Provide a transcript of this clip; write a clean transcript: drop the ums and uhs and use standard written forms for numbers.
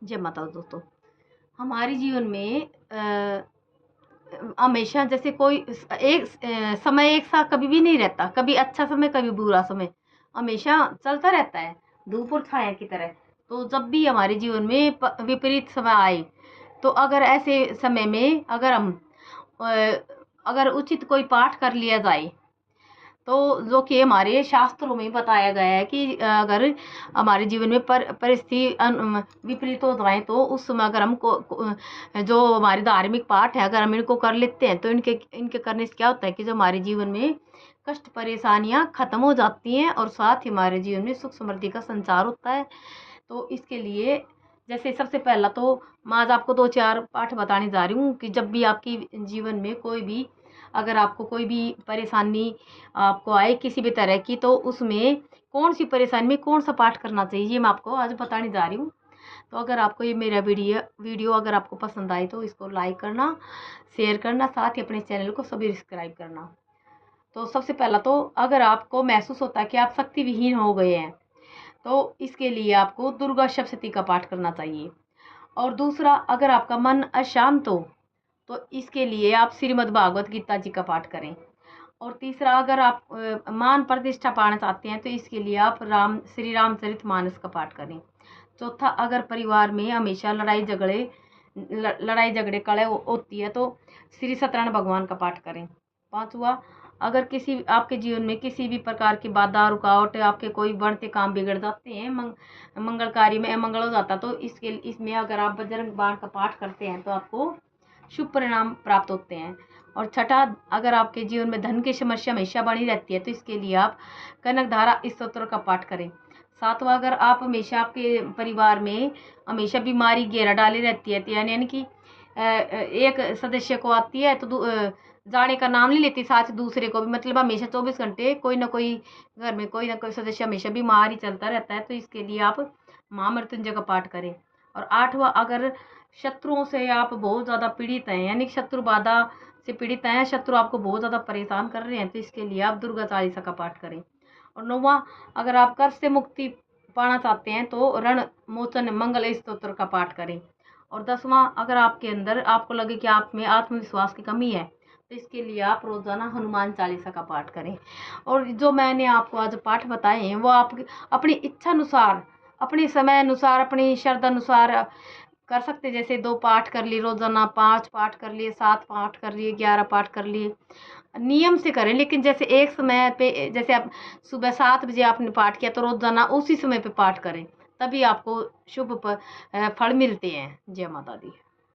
जय माता दी दोस्तों। हमारे जीवन में हमेशा जैसे कोई समय एक सा कभी भी नहीं रहता, कभी अच्छा समय कभी बुरा समय, हमेशा चलता रहता है, धूप और छाया की तरह। तो जब भी हमारे जीवन में विपरीत समय आए, तो अगर ऐसे समय में अगर हम अ, अगर उचित कोई पाठ कर लिया जाए, तो जो कि हमारे शास्त्रों में बताया गया है कि अगर हमारे जीवन में परिस्थिति विपरीत हो जाए, तो उस समय अगर जो हमारे धार्मिक पाठ है, अगर हम इनको कर लेते हैं, तो इनके इनके करने से क्या होता है कि जो हमारे जीवन में कष्ट परेशानियां खत्म हो जाती हैं और साथ ही हमारे जीवन में सुख समृद्धि का संचार होता है। तो इसके लिए जैसे सबसे पहला तो मैं आज आपको 2-4 पाठ बताने जा रही हूँ कि जब भी आपकी जीवन में कोई भी अगर आपको कोई भी परेशानी आपको आए किसी भी तरह की, तो उसमें कौन-सी परेशानी में कौन-सा पाठ करना चाहिए, ये मैं आपको आज बताने जा रही हूँ। तो अगर आपको ये मेरा वीडियो अगर आपको पसंद आए, तो इसको लाइक करना, शेयर करना, साथ ही अपने चैनल को सब्सक्राइब करना। तो सबसे पहला तो अगर आपको महसूस होता है कि आप शक्ति विहीन हो गए हैं, तो इसके लिए आपको दुर्गा सप्तशती का पाठ करना चाहिए। और दूसरा, अगर आपका मन अशांत हो, तो इसके लिए आप श्रीमद् भागवत गीता जी का पाठ करें। और तीसरा, अगर आप मान प्रतिष्ठा पाना चाहते हैं, तो इसके लिए आप श्री रामचरितमानस का पाठ करें। चौथा, अगर परिवार में हमेशा लड़ाई झगड़े कलह होती है, तो श्री सत्यनारायण भगवान का पाठ करें। पांचवा, अगर किसी आपके जीवन में किसी भी प्रकार की बाधा रुकावट, आपके कोई बढ़ते काम बिगड़ जाते हैं, मंगल कार्य में अमंगल हो जाता, तो इसमें अगर आप बजरंग बाण का पाठ करते हैं, तो आपको शुभ परिणाम प्राप्त होते हैं। और छठा, अगर आपके जीवन में धन की समस्या हमेशा बनी रहती है, तो इसके लिए आप कनकधारा स्तोत्र का पाठ करें। सातवां, अगर आप हमेशा आपके परिवार में हमेशा बीमारी घेरा डाली रहती है, यानी कि एक सदस्य को आती है तो जाने का नाम नहीं लेती, साथ दूसरे को भी, मतलब हमेशा 24 घंटे कोई ना कोई घर में कोई ना कोई सदस्य हमेशा बीमार ही चलता रहता है, तो इसके लिए आप महामृत्युंजय का पाठ करें। और आठवां, अगर शत्रुओं से आप बहुत ज़्यादा पीड़ित हैं, यानी शत्रु बाधा से पीड़ित हैं, शत्रु आपको बहुत ज़्यादा परेशान कर रहे हैं, तो इसके लिए आप दुर्गा चालीसा का पाठ करें। और नौवां, अगर आप कर्ज से मुक्ति पाना चाहते हैं, तो रण मोचन मंगल स्तोत्र का पाठ करें। और 10वां, अगर आपके अंदर आपको लगे कि आप में आत्मविश्वास की कमी है, तो इसके लिए आप रोजाना हनुमान चालीसा का पाठ करें। और जो मैंने आपको आज पाठ बताए हैं, वो आप अपनी इच्छा अनुसार, अपने समय अनुसार, अपनी श्रद्धा अनुसार कर सकते। जैसे 2 पाठ कर लिए रोजाना, 5 पाठ कर लिए, 7 पाठ कर लिए, 11 पाठ कर लिए, नियम से करें। लेकिन जैसे एक समय पे, जैसे आप सुबह 7 बजे आपने पाठ किया, तो रोजाना उसी समय पे पाठ करें, तभी आपको शुभ फल मिलते हैं। जय माता दी।